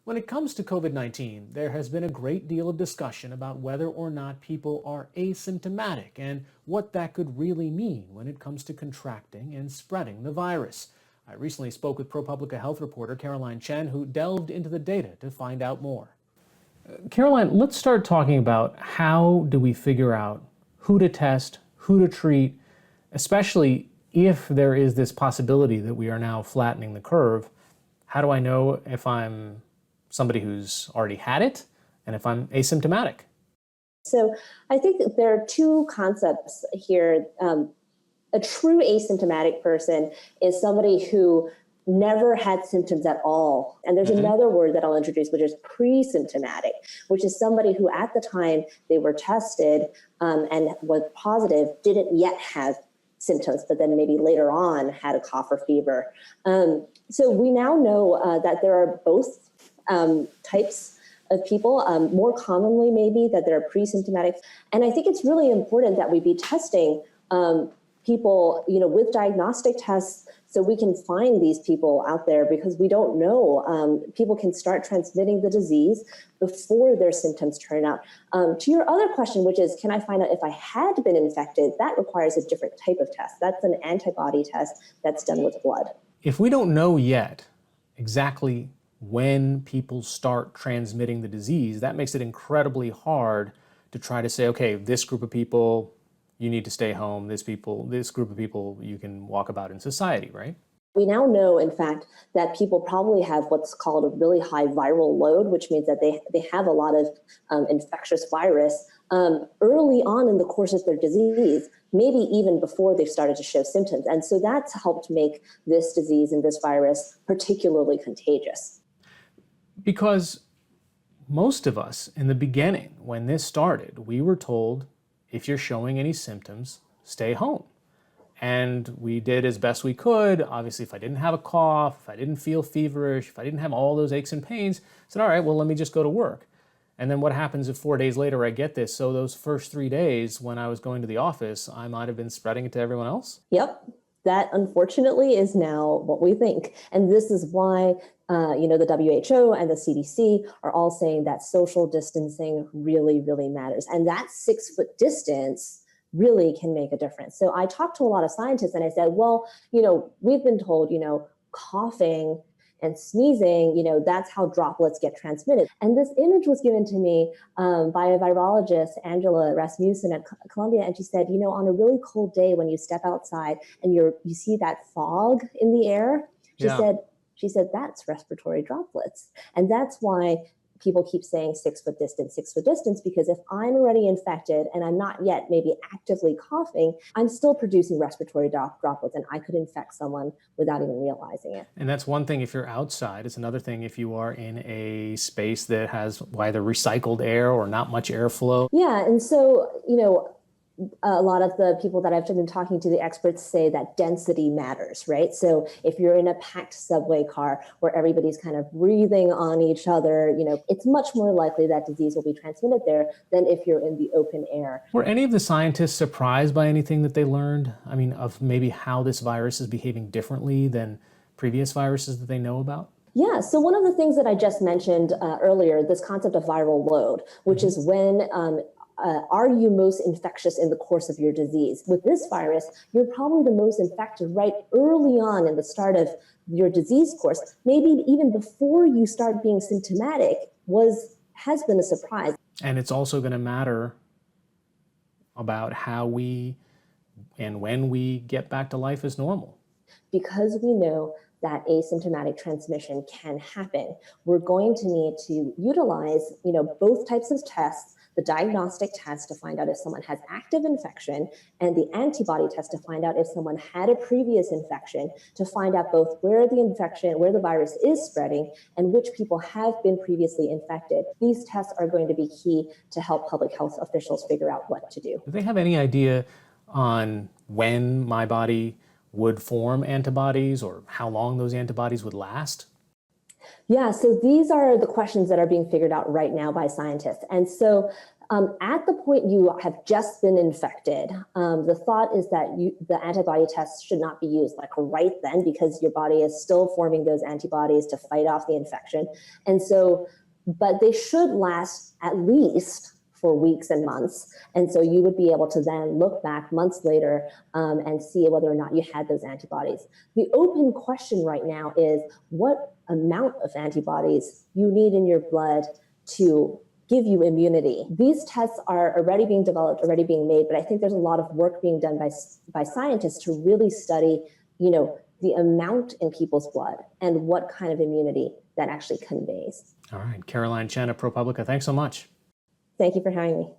When it comes to COVID-19, there has been a great deal of discussion about whether or not people are asymptomatic and what that could really mean when it comes to contracting and spreading the virus. I recently spoke with ProPublic health reporter Caroline Chen, who delved into the data to find out more. Caroline, let's start talking about how do we figure out who to test, who to treat, especially if there is this possibility that we are now flattening the curve. How do I know if I'm somebody who's already had it and if I'm asymptomatic? So I think that there are two concepts here. A true asymptomatic person is somebody who never had symptoms at all. And there's another word that I'll introduce, which is pre-symptomatic, which is somebody who at the time they were tested and was positive didn't yet have symptoms, but then maybe later on had a cough or fever. So we now know that there are both types of people, more commonly maybe that they're pre-symptomatic. And I think it's really important that we be testing people, with diagnostic tests so we can find these people out there, because we don't know. People can start transmitting the disease before their symptoms turn out. To your other question, which is, can I find out if I had been infected? That requires a different type of test. That's an antibody test that's done with blood. If we don't know yet exactly when people start transmitting the disease, that makes it incredibly hard to try to say, okay, this group of people, you need to stay home. This group of people, you can walk about in society, right? We now know, in fact, that people probably have what's called a really high viral load, which means that they have a lot of infectious virus early on in the course of their disease, maybe even before they've started to show symptoms. And so that's helped make this disease and this virus particularly contagious. Because most of us in the beginning, when this started, we were told, if you're showing any symptoms, stay home. And we did as best we could. Obviously, if I didn't have a cough, if I didn't feel feverish, if I didn't have all those aches and pains, I said, all right, well, let me just go to work. And then what happens if 4 days later I get this? So those first 3 days when I was going to the office, I might have been spreading it to everyone else? Yep. That unfortunately is now what we think. And this is why, the WHO and the CDC are all saying that social distancing really, really matters. And that 6-foot distance really can make a difference. So I talked to a lot of scientists and I said, well, we've been told, coughing and sneezing, that's how droplets get transmitted. And this image was given to me by a virologist, Angela Rasmussen at Columbia. And she said, on a really cold day when you step outside and you see that fog in the air, she said, that's respiratory droplets. And that's why people keep saying 6-foot distance, because if I'm already infected and I'm not yet maybe actively coughing, I'm still producing respiratory droplets, and I could infect someone without even realizing it. And that's one thing if you're outside. It's another thing if you are in a space that has either recycled air or not much airflow. Yeah, and so, a lot of the people that I've been talking to, the experts say that density matters, right? So if you're in a packed subway car where everybody's kind of breathing on each other, it's much more likely that disease will be transmitted there than if you're in the open air. Were any of the scientists surprised by anything that they learned? I mean, of maybe how this virus is behaving differently than previous viruses that they know about? Yeah, so one of the things that I just mentioned earlier, this concept of viral load, which is when are you most infectious in the course of your disease? With this virus, you're probably the most infected right early on in the start of your disease course. Maybe even before you start being symptomatic has been a surprise. And it's also going to matter about how we and when we get back to life as normal. Because we know that asymptomatic transmission can happen, we're going to need to utilize, both types of tests, the diagnostic test to find out if someone has active infection and the antibody test to find out if someone had a previous infection, to find out both where the virus is spreading and which people have been previously infected. These tests are going to be key to help public health officials figure out what to do. Do they have any idea on when my body would form antibodies or how long those antibodies would last? Yeah, so these are the questions that are being figured out right now by scientists. And so At the point you have just been infected, the thought is that the antibody tests should not be used like right then, because your body is still forming those antibodies to fight off the infection. And so, but they should last at least for weeks and months. And so you would be able to then look back months later and see whether or not you had those antibodies. The open question right now is what amount of antibodies you need in your blood to give you immunity. These tests are already being developed, already being made, but I think there's a lot of work being done by scientists to really study, the amount in people's blood and what kind of immunity that actually conveys. All right. Caroline Chen of ProPublica, thanks so much. Thank you for having me.